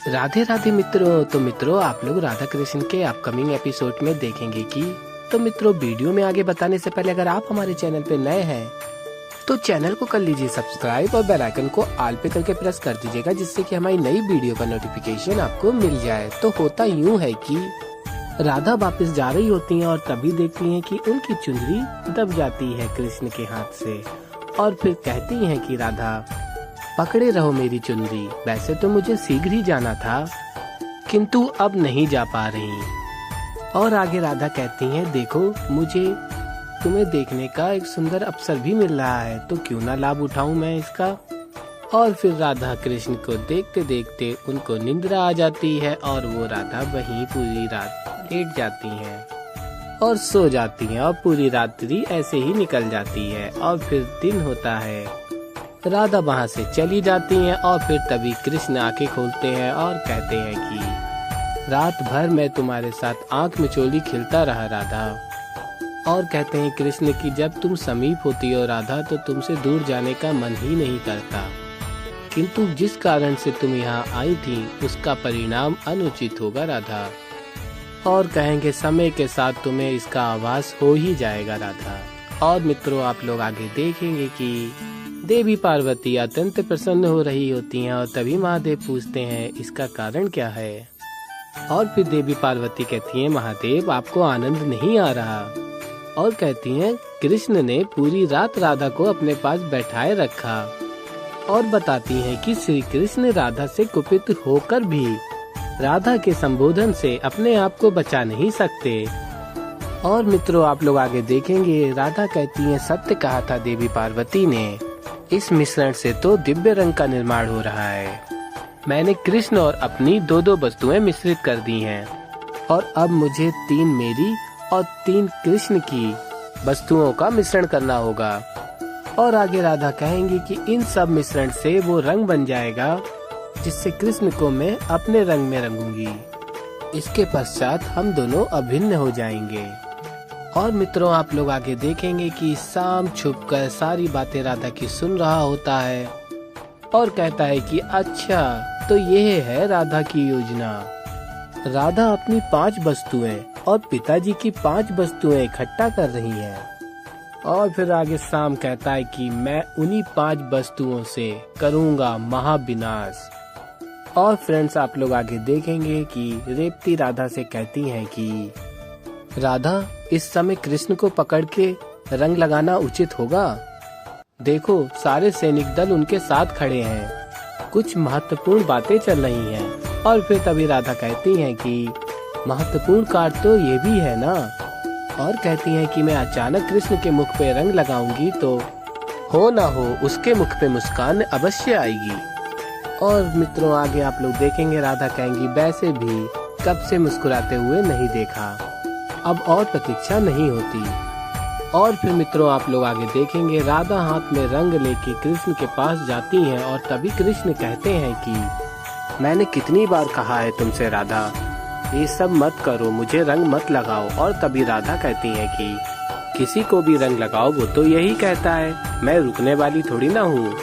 राधे राधे मित्रों। तो मित्रों, आप लोग राधा कृष्ण के अपकमिंग एपिसोड में देखेंगे कि तो मित्रों, वीडियो में आगे बताने से पहले अगर आप हमारे चैनल पे नए हैं तो चैनल को कर लीजिए सब्सक्राइब और बेल आइकन को ऑल पे करके प्रेस कर दीजिएगा, जिससे कि हमारी नई वीडियो का नोटिफिकेशन आपको मिल जाए। तो होता यूँ है कि राधा वापस जा रही होती हैं और तभी देखती हैं कि उनकी चुनरी दब जाती है कृष्ण के हाथ से, और फिर कहती हैं कि राधा पकड़े रहो मेरी चुनरी, वैसे तो मुझे शीघ्र ही जाना था किंतु अब नहीं जा पा रही। और आगे राधा कहती हैं, देखो मुझे तुम्हें देखने का एक सुंदर अवसर भी मिल रहा है, तो क्यों ना लाभ उठाऊं मैं इसका। और फिर राधा कृष्ण को देखते देखते उनको निंद्रा आ जाती है और वो राधा वहीं पूरी रात लेट जाती हैं और सो जाती हैं, और पूरी रात्रि ऐसे ही निकल जाती है। और फिर दिन होता है, राधा वहाँ से चली जाती हैं, और फिर तभी कृष्ण आंखें खोलते हैं और कहते हैं कि रात भर मैं तुम्हारे साथ आंख मिचोली खिलता रहा राधा। और कहते हैं कृष्ण कि जब तुम समीप होती हो राधा तो तुमसे दूर जाने का मन ही नहीं करता, किंतु जिस कारण से तुम यहाँ आई थी उसका परिणाम अनुचित होगा राधा, और कहेंगे समय के साथ तुम्हें इसका आभास हो ही जाएगा राधा। और मित्रों, आप लोग आगे देखेंगे कि देवी पार्वती अत्यंत प्रसन्न हो रही होती हैं, और तभी महादेव पूछते हैं इसका कारण क्या है। और फिर देवी पार्वती कहती हैं, महादेव आपको आनंद नहीं आ रहा। और कहती हैं कृष्ण ने पूरी रात राधा को अपने पास बैठाए रखा, और बताती हैं कि श्री कृष्ण राधा से कुपित होकर भी राधा के संबोधन से अपने आप को बचा नहीं सकते। और मित्रों, आप लोग आगे देखेंगे राधा कहती हैं, सत्य कहा था देवी पार्वती ने, इस मिश्रण से तो दिव्य रंग का निर्माण हो रहा है। मैंने कृष्ण और अपनी दो दो वस्तुएं मिश्रित कर दी हैं, और अब मुझे 3 मेरी और 3 कृष्ण की वस्तुओं का मिश्रण करना होगा। और आगे राधा कहेंगी कि इन सब मिश्रण से वो रंग बन जाएगा जिससे कृष्ण को मैं अपने रंग में रंगूंगी। इसके पश्चात हम दोनों अभिन्न हो जाएंगे। और मित्रों, आप लोग आगे देखेंगे कि शाम छुपकर सारी बातें राधा की सुन रहा होता है, और कहता है कि अच्छा तो यह है राधा की योजना। राधा अपनी 5 वस्तुएं और पिताजी की 5 वस्तुएं इकट्ठा कर रही हैं। और फिर आगे शाम कहता है कि मैं उन्हीं 5 वस्तुओं से करूंगा महाविनाश। और फ्रेंड्स, आप लोग आगे देखेंगे कि रेवती राधा से कहती हैं कि राधा इस समय कृष्ण को पकड़ के रंग लगाना उचित होगा। देखो सारे सैनिक दल उनके साथ खड़े हैं, कुछ महत्वपूर्ण बातें चल रही हैं। और फिर तभी राधा कहती हैं कि महत्वपूर्ण कार्य तो ये भी है ना। और कहती हैं कि मैं अचानक कृष्ण के मुख पे रंग लगाऊंगी तो हो ना हो उसके मुख पे मुस्कान अवश्य आएगी। और मित्रों, आगे आप लोग देखेंगे राधा कहेंगी, वैसे भी कब से मुस्कुराते हुए नहीं देखा, अब और प्रतीक्षा नहीं होती। और फिर मित्रों, आप लोग आगे देखेंगे राधा हाथ में रंग लेके कृष्ण के पास जाती हैं, और तभी कृष्ण कहते हैं कि मैंने कितनी बार कहा है तुमसे राधा, ये सब मत करो, मुझे रंग मत लगाओ। और तभी राधा कहती हैं कि किसी को भी रंग लगाओ वो तो यही कहता है, मैं रुकने वाली थोड़ी ना हूँ।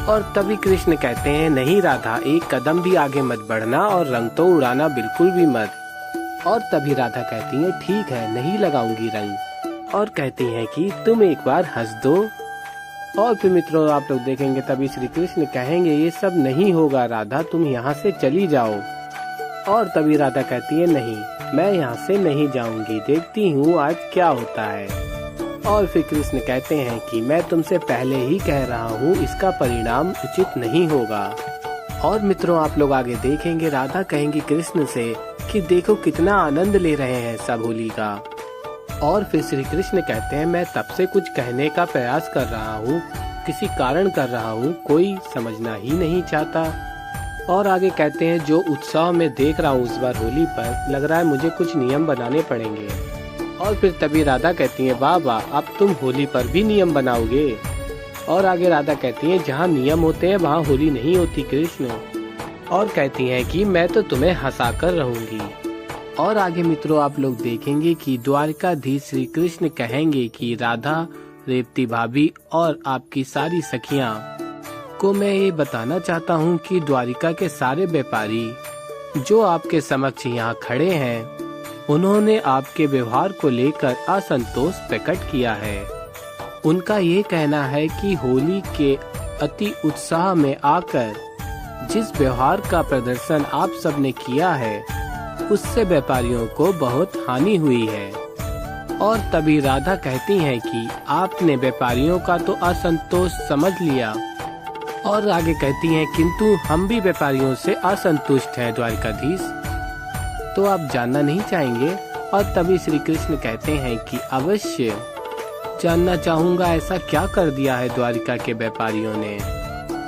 और तभी कृष्ण कहते हैं, नहीं राधा, एक कदम भी आगे मत बढ़ना और रंग तो उड़ाना बिल्कुल भी मत। और तभी राधा कहती है, ठीक है नहीं लगाऊंगी रंग। और कहती हैं कि तुम एक बार हंस दो। और फिर मित्रों, आप लोग देखेंगे तभी श्री कृष्ण कहेंगे, ये सब नहीं होगा राधा, तुम यहाँ से चली जाओ। और तभी राधा कहती है, नहीं मैं यहाँ से नहीं जाऊंगी, देखती हूँ आज क्या होता है। और फिर कृष्ण कहते हैं कि मैं तुमसे पहले ही कह रहा हूँ, इसका परिणाम उचित नहीं होगा। और मित्रों, आप लोग आगे देखेंगे राधा कहेंगी कृष्ण से कि देखो कितना आनंद ले रहे हैं सब होली का। और फिर श्री कृष्ण कहते हैं, मैं तब से कुछ कहने का प्रयास कर रहा हूँ, किसी कारण कर रहा हूँ, कोई समझना ही नहीं चाहता। और आगे कहते हैं, जो उत्साह में देख रहा हूँ इस बार होली पर, लग रहा है मुझे कुछ नियम बनाने पड़ेंगे। और फिर तभी राधा कहती है, वाह वाह, अब तुम होली पर भी नियम बनाओगे। और आगे राधा कहती है, जहाँ नियम होते हैं वहाँ होली नहीं होती कृष्ण। और कहती हैं कि मैं तो तुम्हें हंसाकर रहूंगी। और आगे मित्रों, आप लोग देखेंगे कि द्वारिकाधीश श्री कृष्ण कहेंगे कि राधा, रेवती भाभी और आपकी सारी सखियां को मैं ये बताना चाहता हूँ कि द्वारिका के सारे व्यापारी जो आपके समक्ष यहाँ खड़े हैं, उन्होंने आपके व्यवहार को लेकर असंतोष प्रकट किया है। उनका ये कहना है कि होली के अति उत्साह में आकर जिस व्यवहार का प्रदर्शन आप सबने किया है, उससे व्यापारियों को बहुत हानि हुई है। और तभी राधा कहती हैं कि आपने व्यापारियों का तो असंतोष समझ लिया, और आगे कहती हैं किंतु हम भी व्यापारियों से असंतुष्ट हैं द्वारिकाधीश, तो आप जानना नहीं चाहेंगे। और तभी श्री कृष्ण कहते हैं कि अवश्य जानना चाहूँगा, ऐसा क्या कर दिया है द्वारिका के व्यापारियों ने,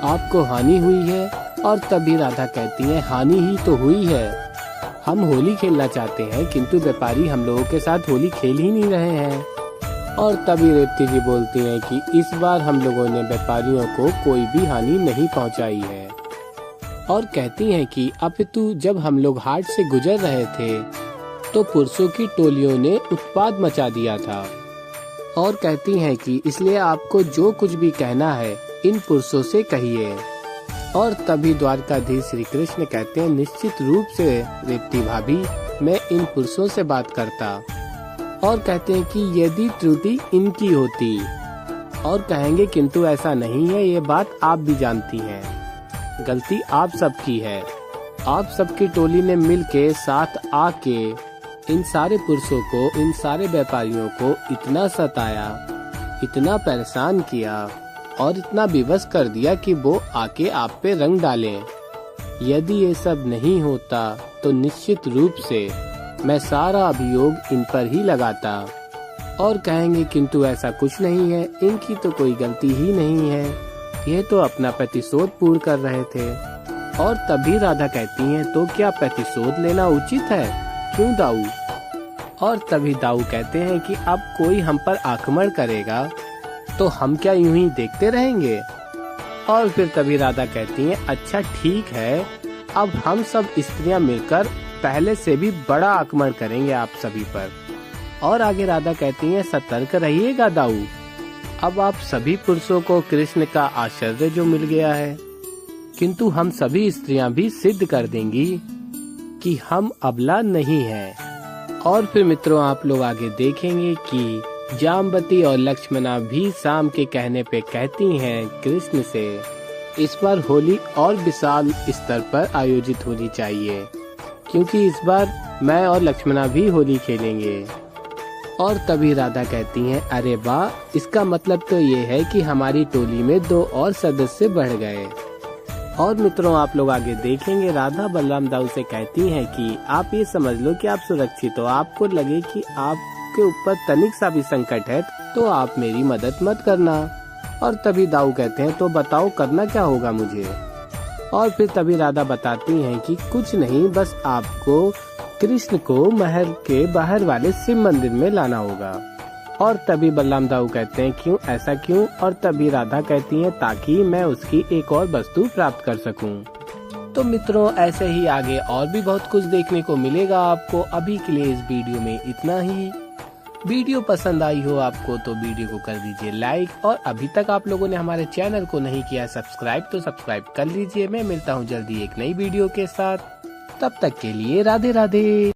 आपको हानि हुई है। और तभी राधा कहती है हानि ही तो हुई है, हम होली खेलना चाहते हैं किंतु व्यापारी हम लोगों के साथ होली खेल ही नहीं रहे हैं। और तभी रेवती जी बोलती हैं कि इस बार हम लोगों ने व्यापारियों को कोई भी हानि नहीं पहुंचाई है। और कहती हैं कि अपितु जब हम लोग हाट से गुजर रहे थे तो पुरुषों की टोलियों ने उत्पात मचा दिया था। और कहती हैं कि इसलिए आपको जो कुछ भी कहना है इन पुरुषों से कहिए। और तभी द्वारकाधीश श्री कृष्ण कहते हैं निश्चित रूप से रेवती भाभी, मैं इन पुरुषों से बात करता। और कहते हैं कि यदि त्रुटि इनकी होती, और कहेंगे किंतु ऐसा नहीं है, ये बात आप भी जानती हैं, गलती आप सबकी है। आप सबकी टोली ने मिलके साथ आके इन सारे पुरुषों को, इन सारे व्यापारियों को इतना सताया, इतना परेशान किया और इतना विवश कर दिया कि वो आके आप पे रंग डालें। यदि ये सब नहीं होता तो निश्चित रूप से मैं सारा अभियोग इन पर ही लगाता। और कहेंगे किंतु ऐसा कुछ नहीं है, इनकी तो कोई गलती ही नहीं है, ये तो अपना प्रतिशोध पूर्ण कर रहे थे। और तभी राधा कहती हैं तो क्या प्रतिशोध लेना उचित है, क्यों दाऊ? और तभी दाऊ कहते हैं कि अब कोई हम पर आक्रमण करेगा तो हम क्या यूं ही देखते रहेंगे? और फिर तभी राधा कहती हैं अच्छा ठीक है, अब हम सब स्त्रियां मिलकर पहले से भी बड़ा आक्रमण करेंगे आप सभी पर। और आगे राधा कहती हैं सतर्क रहिएगा दाऊ, अब आप सभी पुरुषों को कृष्ण का आश्चर्य जो मिल गया है, किंतु हम सभी स्त्रियां भी सिद्ध कर देंगी कि हम अबला नहीं हैं। और फिर मित्रों आप लोग आगे देखेंगे कि जाम्बती और लक्ष्मणा भी शाम के कहने पे कहती हैं कृष्ण से इस बार होली और विशाल स्तर पर आयोजित होनी चाहिए, क्योंकि इस बार मैं और लक्ष्मणा भी होली खेलेंगे। और तभी राधा कहती हैं अरे वाह, इसका मतलब तो ये है कि हमारी टोली में 2 और सदस्य बढ़ गए। और मित्रों आप लोग आगे देखेंगे राधा बलराम दाऊ से कहती हैं कि आप ये समझ लो कि आप सुरक्षित हो, आपको लगे कि आपके ऊपर तनिक सा भी संकट है तो आप मेरी मदद मत करना। और तभी दाऊ कहते हैं तो बताओ करना क्या होगा मुझे? और फिर तभी राधा बताती हैं कि कुछ नहीं, बस आपको कृष्ण को महल के बाहर वाले शिव मंदिर में लाना होगा। और तभी बलराम दाऊ कहते हैं क्यों, ऐसा क्यों? और तभी राधा कहती हैं ताकि मैं उसकी एक और वस्तु प्राप्त कर सकूं। तो मित्रों ऐसे ही आगे और भी बहुत कुछ देखने को मिलेगा आपको। अभी के लिए इस वीडियो में इतना ही। वीडियो पसंद आई हो आपको तो वीडियो को कर दीजिए लाइक, और अभी तक आप लोगों ने हमारे चैनल को नहीं किया सब्सक्राइब तो सब्सक्राइब कर लीजिए। मैं मिलता हूँ जल्दी एक नई वीडियो के साथ, तब तक के लिए राधे राधे।